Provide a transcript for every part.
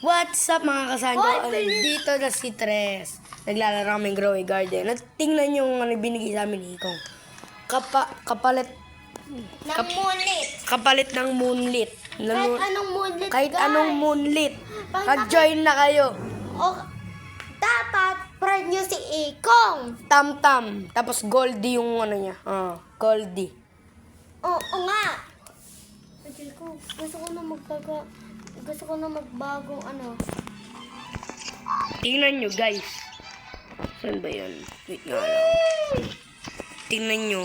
What's up mga kasanjo? Dito na si Tres. Naglalaro kami Growy Garden. At tingnan yung ano binigay sa amin ni Ikong. Kapalit ng moonlit. Kahit anong moonlit, Kahit guys. anong moonlit. Pag Mag-join na kayo. O, dapat friend nyo si Ikong. Tam-tam. Tapos Goldie yung ano niya. Goldie. Oo nga. Gusto ko na magbagong ano. Tingnan nyo guys. Saan ba yan? Wait nga lang. Tingnan nyo.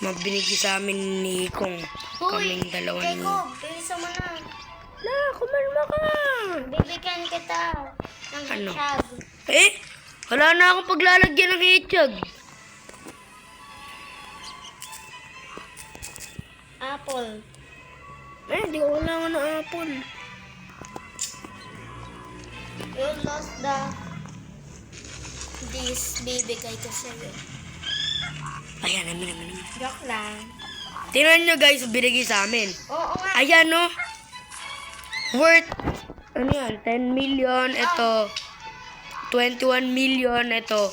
Mabinigay sa amin ni Ikong. Kaming dalawa ni... Jacob, bilisan mo na. La, kumalma ka. Bibigyan kita ng Ano? hitchag. Wala na akong paglalagyan ng hitchag. Apple. Di ko kailangan ng apple. You lost this bibigay ko sa'yo. Ayan, namin. Joke lang. Tingnan nyo guys, binigay sa amin. Oo nga. Ayan no. Worth, ano yan, 10 million. Ito, 21 million. Ito,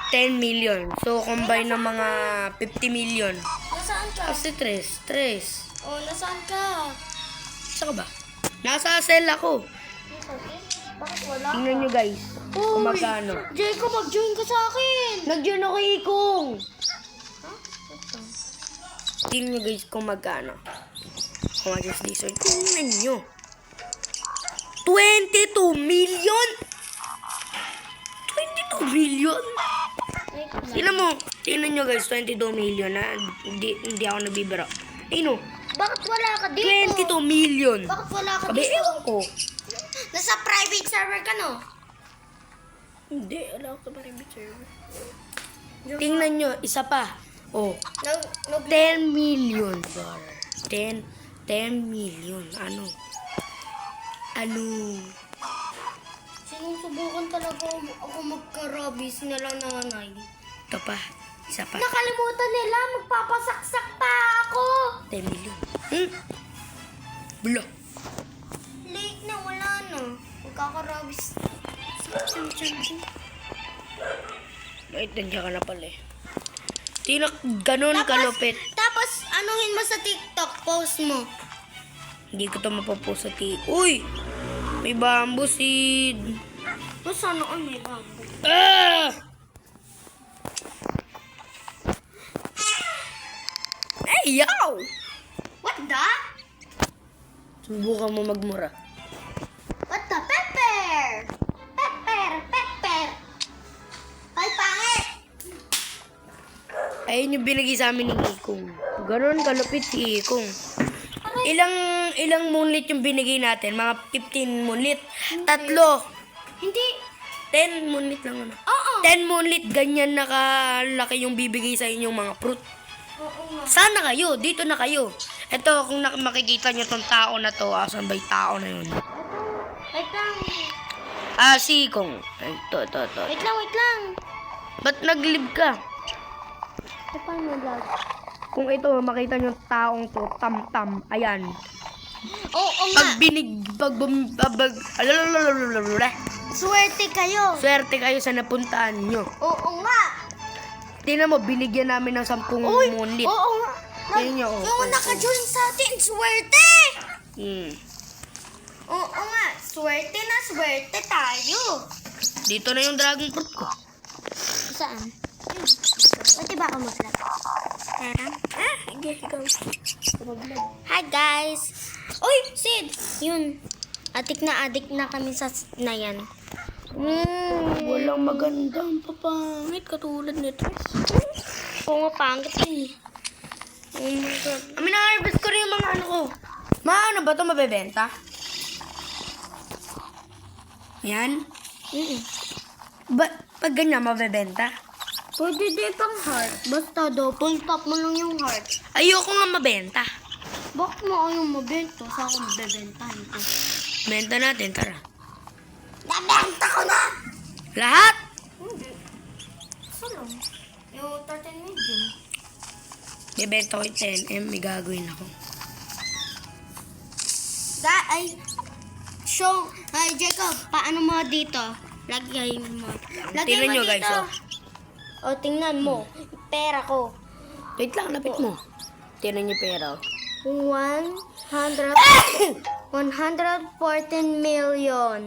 10 million. So, combine ng mga 50 million. Nasaan ka? Kasi tres. Oh, nasaan ka? Saan ka ba? Nasa cell ako. Bakit wala? Tingnan nyo guys, kung magkano. Jacob, mag-join ka sa akin. Nag-join ako Ikong. Huh? Ito. Tingnan nyo guys kung magkano. Kung mag-join this one. Tingnan nyo. 22 million? 22 million? Wait lang. Tingnan nyo guys, 22 million na. Hindi ako nabibiro. Ayun o, Bakit wala ka dito? 22 million. Bakit wala ka Sabi, dito? ewan ko. Nasa private server ka, no? Hindi, wala ako sa private server. Tingnan nyo, isa pa. Oh, 10 million. 10 million. Ano? Sinusubukan talaga ako magka-rabies nila nanay. Ito pa. Isa pa. Nakalimutan nila, magpapasaksak pa ako. 10 million. Bula. Late na, wala na. Magkaka-rabies. Wait, nandiyan ka na pala eh. Ganun kalupit. Tapos, anuhin mo sa TikTok, post mo. Hindi ko ito mapapost sa Uy! May bamboo seed. Sana all may bamboo. Ah! Hey, yo! What the? Subukan mo magmura. What the? Pepper! Pepper! Ay, pangit! Ayun yung binigay sa amin ni Ikong. Ganun kalupit si Ikong. Ilang moonlit yung binigay natin? Mga 15 moonlit. Tatlo. Hindi. 10 moonlit lang ano. Oo. 10 moonlit, ganyan nakalaki yung bibigay sa inyong mga fruit. Oo nga. Sana kayo, dito na kayo. Ito, kung makikita nyo tong tao na to, asan ba yung tao na yun? Wait lang. Si Ikong. Ito. Wait lang. Ba't nag-live ka? Ay, paano vlog? Kung ito, makita nyo yung taong to, tam-tam, ayan. Oo nga. Swerte kayo. Swerte kayo sa napuntaan nyo. Oo nga. Tingnan mo, binigyan namin ng 10 moonlit. Oo nga. Tingnan nyo, Yung naka-join sa atin, swerte. Oo nga. Swerte na swerte tayo. Dito na yung dragon fruit ko. Saan? Pati ba ako mag-vlog? Tara. Hi guys. Uy, Sid. Yun. Adik na kami sa na yan. Walang maganda ang papangit katulad nito. Oo nga, pangit yun. Oh my God. Na-harvest ko rin yung mga ano ko. Ano ba ito mabebenta? Yan? Pag ganyan mabebenta? Pwede din pang heart. Basta double tap mo lang yung heart. Ayoko nga mabenta. Bakit mo ayaw mabenta? Sa ako mabebentahan ko. Benta natin, tara. Nabenta ko na! Lahat? Hindi. Isa lang. Yung 13 medium. Bibenta ko yung 10M, may gagawin ako. Ay, show. Ay, Jacob, paano mo dito? Lagay mo. Tingnan nyo, guys, oh. O, tingnan mo. Pera ko. Wait lang, lapit mo. Tingnan nyo pera. 114 million.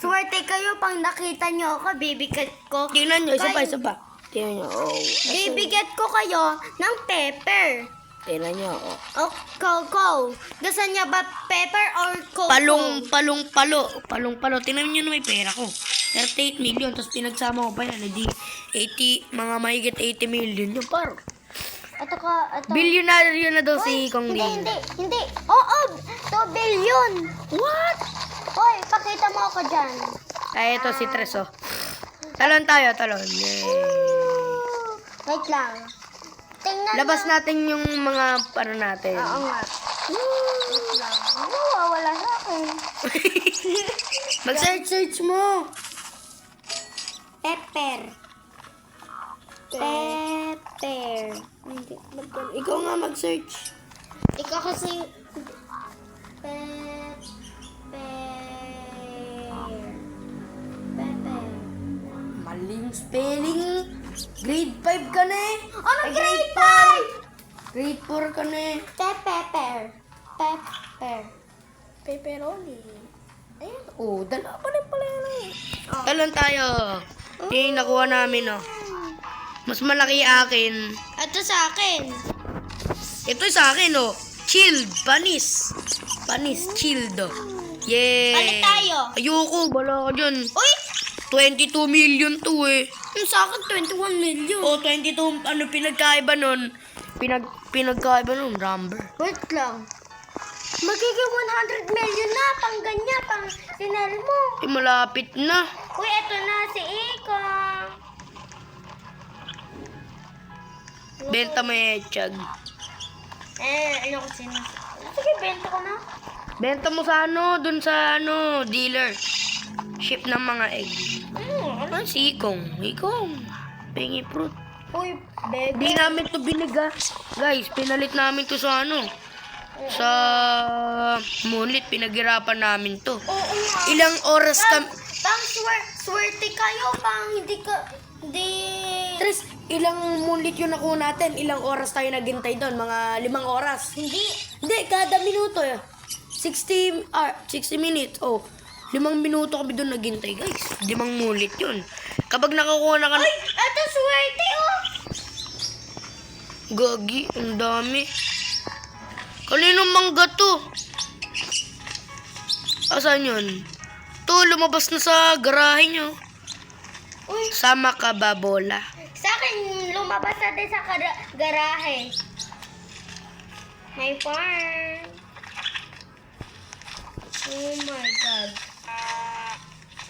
Swerte kayo pang nakita nyo ako, bibigat ko. Tingnan nyo, isa pa. Tingnan nyo, oh. Bibigat ko kayo ng pepper. Tingnan nyo, oh. O, coco. Gusto niya ba pepper or coco? Palong-palo. Tingnan nyo na may pera ko. 38 million, tapos pinagsama ko pa yan. Hindi, 80, mga mahigit 80 million yun, par. Ito ka, ito. Bilyonaryo na daw si Kong Ling. Hindi. Oo, 2 billion. What? Hoy, pakita mo ako dyan. Ay, ito si Tres, oh. Talon tayo. Yay. Wait lang. Tingnan Labas natin yung mga ano natin. Oo nga. Wait lang. Wala sa akin. Mag-search mo. Pepper. Hindi. Ikaw nga mag-search. Ikaw kasi... Pepper. Maling spelling. Grade 5 ka na eh. Ano Ay, grade 5? Grade 4 ka na eh. Pepper. Pepperoni. Ayan. Oh, dala pa rin pala yan eh. Talon tayo. Yung nakuha namin, oh. Mas malaki akin. Ito sa akin. Ito sa akin, oh. Chilled. Panis, chilled, oh. Yay. Balik tayo. Ayoko, bala ka dyan. Uy! 22 million to eh. Yung sa akin, 21 million. Oh, 22, ano pinagkaiba nun? Pinagkaiba nun, number. Wait lang. Magiging 100 million na, pang ganyan, pang sinel mo. Eh, malapit na. Uy, eto na si Iko. Benta mo yung Echag. Ayoko sino. Sige, benta ko na. Benta mo sa ano, dun sa ano, dealer. Ship ng mga egg. Ano si Ikong? Pengi fruit. Uy, bebe. Di namin to biniga. Guys, pinalit namin to sa ano. Sa Moonlit, pinaghirapan namin to. Oo nga. Ilang oras kami... Pang swerte kayo, pang hindi... Tres, ilang Moonlit yung nakuha natin? Ilang oras tayo naghintay doon? Mga 5 oras? Hindi. Hindi, kada minuto. 60 minutes. Oh, 5 minuto kami doon naghintay, guys. 5 Moonlit yun. Kapag nakakuha na ka... Uy, eto swerte, oh. Gagi, ang dami. Kaninong mangga to? Asan yun? To, lumabas na sa garahe nyo. Uy, Sama ka ba, bola? sa akin, lumabas natin sa garahe. My farm. Oh my God.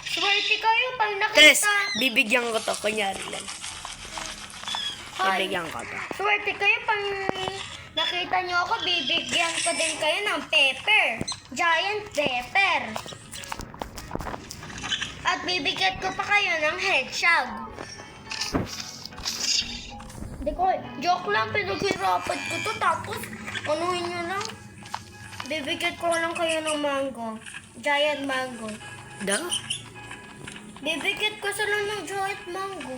Swerte kayo pag Tres, nakita. bibigyan ko to. Kunyari lang. Hoy, Bibigyan ko to. swerte kayo pag nakita nyo ako, bibigyan ko din kayo ng pepper. Giant pepper. At bibigyan ko pa kayo ng hedgehog. Hindi ko, joke lang, pinaghirapan ko to. Tapos, anuhin nyo lang. Bibigyan ko lang kayo ng mango. Giant mango. Da? Bibigyan ko sila ng giant mango.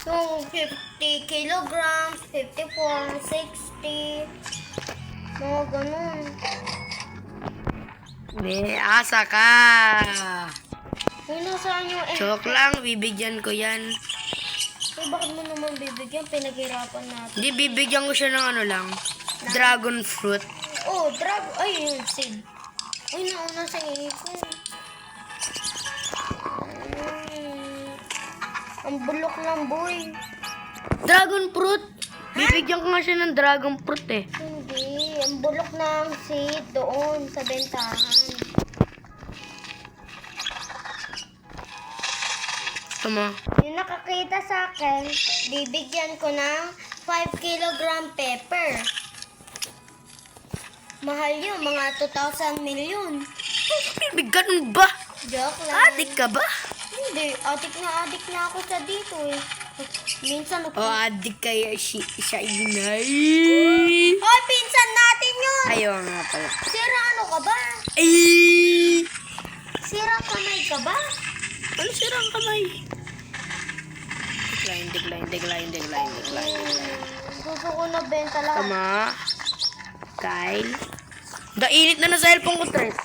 Yung 50 kilograms, 54, 60. Mga ganun. May asa ka. Uy, nasaan yung Joke lang, bibigyan ko yan. Eh, bakit mo naman bibigyan? Pinaghirapan natin. Hindi, bibigyan ko siya ng ano lang. Dragon fruit. Oh, ay, yun, seed. Uy, nauna sa ipon. Ang bulok ng boy. Dragon fruit? Bibigyan ko nga siya ng dragon fruit eh. Hindi, ang bulok ng seed doon sa bentahan. Tama. Yung nakakita sa akin, bibigyan ko ng 5 kilogram pepper. Mahal yun, mga 2,000 million. Bibigyan ba? Joke lang. Adik ka ba? Hindi, adik na ako sa dito eh. Minsan O, adik kaya siya inay. Hoy, pinsan natin yun! Ayaw nga pala. Sira ano ka ba? Ay! Sira kamay ka ba? Ano sirang kamay? Decline. Gusto ko na benta lahat. Tama. Kyle. Init na cellphone ko, Tres.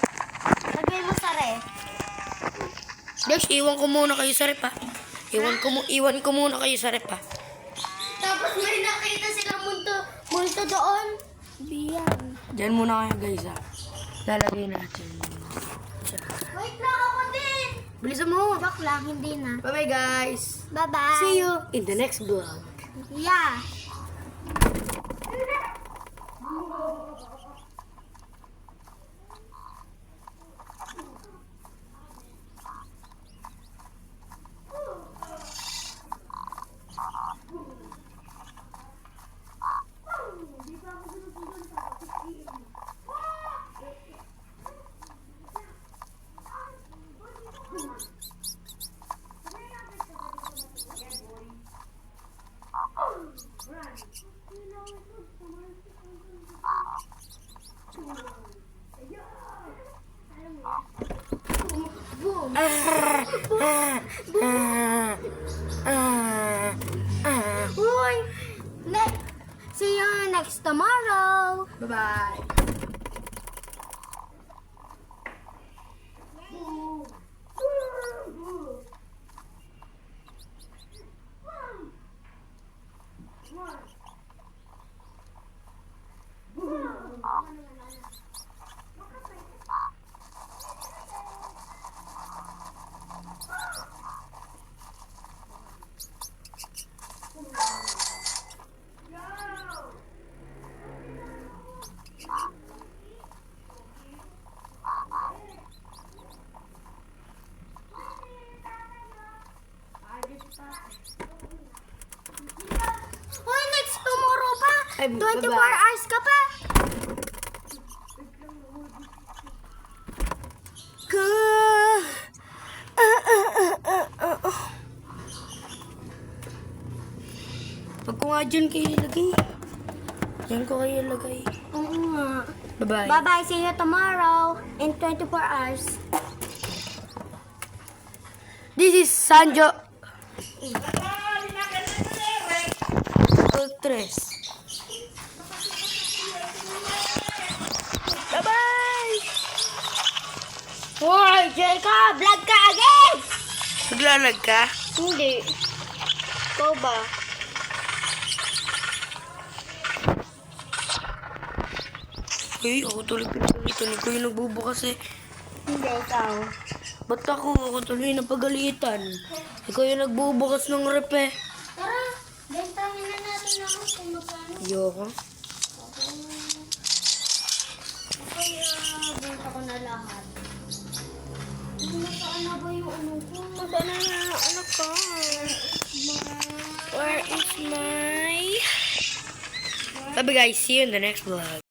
Lagay mo sa ref. Des, iwan ko muna kayo sa rep, ha? Iwan ko muna kayo sa rep, ha? Tapos may nakita silang multo doon. Biyan. Diyan muna kayo, guys, ha? Lalagay natin. Wait lang ako din. Bilisan mo. Joke lang, hindi na. Bye-bye, guys. Bye-bye. See you in the next vlog. Yeah. Uy! See you next tomorrow. Bye-bye. Uy, next tomorrow pa. Ay, 24 bye-bye. hours ka pa. Pag ko nga dyan kayo ilagay. Diyan ko kayo ilagay. Oo nga. Bye-bye. Bye-bye. See you tomorrow in 24 hours. This is Sanjo. Tres. Bye-bye! Hoy, Jacob! Vlog ka again! Maglalag ka? Hindi. Ikaw ba? Uy, ako tuloy pinagalitan. Ikaw yung nagbubukas eh. Hindi, ikaw. Ba't ako tuloy napagalitan? Ikaw yung nagbubukas ng rep eh. Tara, bentahin na natin ako kung magkano. Ayoko. Kaya, benta ko na lahat. Nasaan na ba yung ano ko? Nasaan na yung anak ko? Where is my... Bye guys, see you in the next vlog.